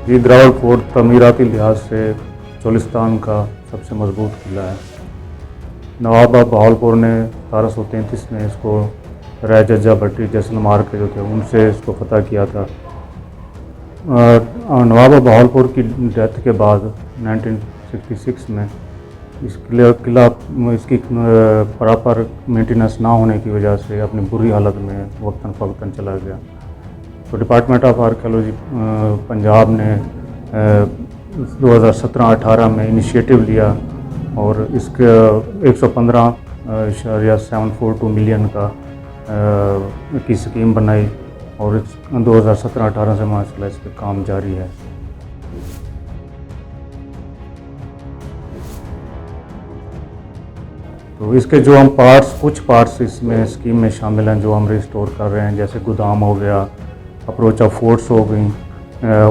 ये gravel fort तमीराती लिहाज से चोलिस्तान का सबसे मजबूत किला है। नवाब बहावलपुर ने 1733 में इसको राय जज्जा भट्टी जैसलमेर के जो थे उनसे इसको फतह किया था। नवाब बहावलपुर की डेथ के बाद 1966 में इस किला इसकी प्रॉपर मेंटेनेंस ना होने की वजह से अपनी बुरी हालत में वक्तन फ़वक्तन चला गया। तो डिपार्टमेंट ऑफ आर्कियोलॉजी पंजाब ने 2017-18 में इनिशिएटिव लिया और इसके 115.742 मिलियन की स्कीम बनाई और 2017-18 से माशाल्लाह इस पर काम जारी है। तो इसके जो हम कुछ पार्ट्स इसमें स्कीम में शामिल हैं जो हम रिस्टोर कर रहे हैं, जैसे गोदाम हो गया, अप्रोच ऑफ फोर्ट्स हो गई,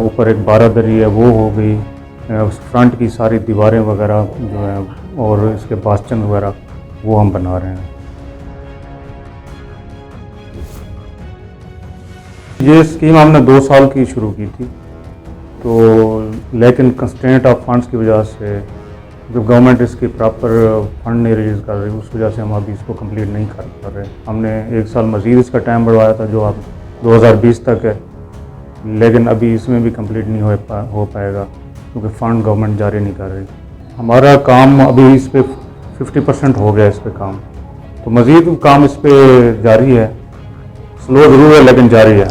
ऊपर एक बारादरी है वो हो गई, फ्रंट की सारी दीवारें वगैरह जो है और इसके बास्टन वगैरह वो हम बना रहे हैं। ये स्कीम हमने 2 साल की शुरू की थी, तो लेकिन कंस्ट्रेंट ऑफ फंड्स की वजह से जब गवर्नमेंट इसकी प्रॉपर फंड नहीं रिलीज़ कर रही उस वजह से हम अभी इसको कंप्लीट नहीं कर पा रहे। हमने 1 साल मज़ीद इसका टाइम बढ़वाया था जो अब 2020 तक है, लेकिन अभी इसमें भी कंप्लीट नहीं हो पाएगा क्योंकि फ़ंड गवर्नमेंट जारी नहीं कर रही। हमारा काम अभी इस पर 50% हो गया इस पर काम, तो मज़ीद काम इस पर जारी है, स्लो ज़रूर है लेकिन जारी है।